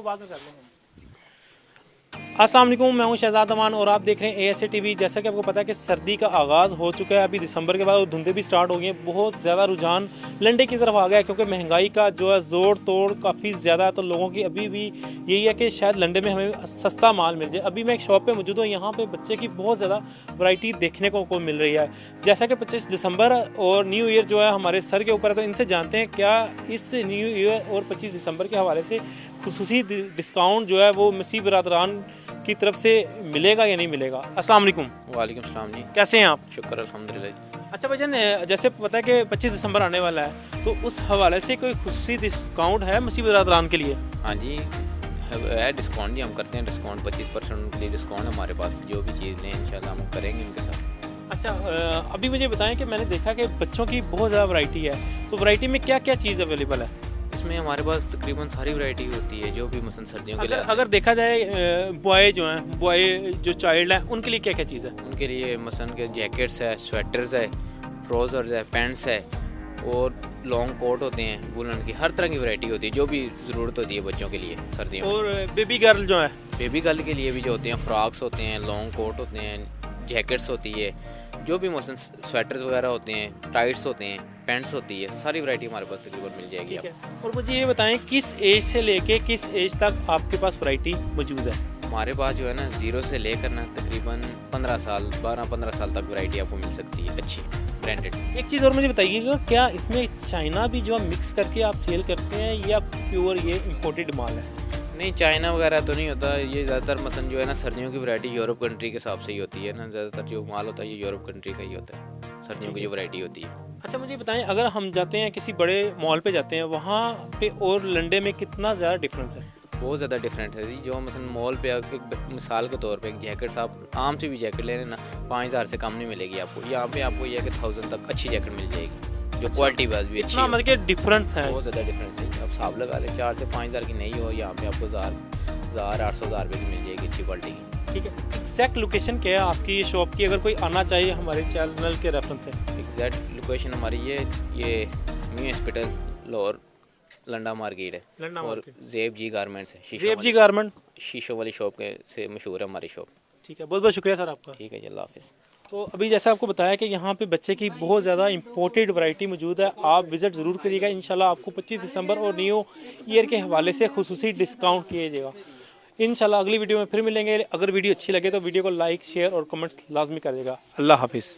बाद में कर लेंगे। अस्सलाम वालेकुम, मैं हूं शहजाद अमान और आप देख रहे हैं ASA TV। जैसा कि आपको पता है कि सर्दी का आगाज़ हो चुका है, अभी दिसंबर के बाद और धुंधें भी स्टार्ट हो गई हैं। बहुत ज़्यादा रुझान लंडे की तरफ आ गया है क्योंकि महंगाई का जो है ज़ोर तोड़ काफ़ी ज़्यादा है। तो लोगों की अभी भी यही है कि शायद लंडे में हमें सस्ता माल मिल जाए। अभी मैं एक शॉप पे मौजूद हूँ, यहाँ पे बच्चे की बहुत ज़्यादा वैरायटी देखने को मिल रही है। जैसा कि 25 दिसंबर और न्यू ईयर जो है हमारे सर के ऊपर है, तो इनसे जानते हैं क्या इस न्यू ईयर और 25 दिसंबर के हवाले से खुसूसी डिस्काउंट जो है वो मसीह बरादरान की तरफ से मिलेगा या नहीं मिलेगा। अस्सलाम वालेकुम। वालेकुम सलाम जी। कैसे हैं आप? शुक्र अल्हम्दुलिल्लाह। अच्छा भाईजान, जैसे पता है कि 25 दिसंबर आने वाला है, तो उस हवाले से कोई खुसूसी डिस्काउंट है मसीह बरादरान के लिए? हाँ जी, है डिस्काउंट जी, हम करते हैं डिस्काउंट 25% के लिए डिस्काउंट हमारे पास। जो भी चीज़ लें इंशाल्लाह हम करेंगे उनके साथ। अच्छा, अभी मुझे बताएं कि मैंने देखा कि बच्चों की बहुत ज़्यादा वैरायटी है, तो वैरायटी में क्या क्या चीज़ अवेलेबल है? इसमें हमारे पास तकरीबन सारी वैरायटी होती है, जो भी मसलन सर्दियों के लिए। अगर देखा जाए बॉय जो हैं, बॉय जो चाइल्ड हैं, उनके लिए क्या क्या चीज़ है? उनके लिए मसलन के जैकेट्स है, स्वेटर्स है, ट्राउज़र्स है, पैंट्स है और लॉन्ग कोट होते हैं वुलन की। हर तरह की वैरायटी होती है जो भी ज़रूरत होती है बच्चों के लिए सर्दियों में। और बेबी गर्ल जो है, बेबी गर्ल के लिए भी जो होते हैं फ्रॉक्स होते हैं, लॉन्ग कोट होते हैं, जैकेट्स होती है, जो भी मसलन स्वेटर्स वगैरह होते हैं, टाइट्स होते हैं, पैंट्स होती है, सारी वैरायटी हमारे पास तकरीबन मिल जाएगी आपको। और मुझे ये बताएं किस एज से लेके किस एज तक आपके पास वैरायटी मौजूद है? हमारे पास जो है ना 0 से लेकर ना तकरीबन 15 साल 12-15 साल तक वैरायटी आपको मिल सकती है अच्छी ब्रांडेड। एक चीज़ और मुझे बताइएगा, क्या इसमें चाइना भी जो है मिक्स करके आप सेल करते हैं या प्योर ये इम्पोर्टेड माल है? नहीं, चाइना वगैरह तो नहीं होता ये। ज़्यादातर मसलन जो है ना सर्दियों की वैरायटी यूरोप कंट्री के हिसाब से ही होती है ना। ज़्यादातर जो माल होता है ये यूरोप कंट्री का ही होता है, सर्दियों की जो वैरायटी होती है। अच्छा मुझे बताएं, अगर हम जाते हैं किसी बड़े मॉल पे जाते हैं, वहाँ पे और लंडे में कितना ज़्यादा डिफरेंस है? बहुत ज़्यादा डिफरेंट है जी। जो मसलन मॉल पे एक मिसाल के तौर पे एक जैकेट आप आम से भी जैकेट ले लेना 5000 से कम नहीं मिलेगी आपको। यहाँ पे आपको यह है कि 1000 तक अच्छी जैकेट मिल जाएगी, जो क्वालिटी वाइज भी अच्छी है। मतलब कि डिफरेंस है, बहुत ज़्यादा डिफरेंस है। अब हिसाब लगा लें 4 से 5000 की नहीं हो, यहाँ पे आपको 1000-800 रुपये की मिल जाएगी अच्छी क्वालिटी की। ठीक है। एग्जैक्ट लोकेशन क्या है आपकी ये शॉप की, अगर कोई आना चाहिए हमारे चैनल के रेफरेंस से? एग्जैक्ट लोकेशन हमारी ये new hospital Lahore Landa market है और ज़ेब जी गारमेंट्स है। ज़ेब जी गारमेंट शीशों वाली शॉप के से मशहूर है हमारी शॉप। ठीक है, बहुत बहुत शुक्रिया सर आपका। ठीक है जी, अल्लाह हाफिज़। तो अभी जैसा आपको बताया कि यहाँ पे बच्चे की बहुत ज़्यादा इंपोर्टेड वैरायटी मौजूद है, आप विज़िट ज़रूर करिएगा। इंशाल्लाह आपको 25 दिसंबर और न्यू ईयर के हवाले से खुसूसी डिस्काउंट किया जाएगा। इंशाल्लाह अगली वीडियो में फिर मिलेंगे। अगर वीडियो अच्छी लगे तो वीडियो को लाइक शेयर और कमेंट्स लाजमी करिएगा। अल्लाह हाफिज़।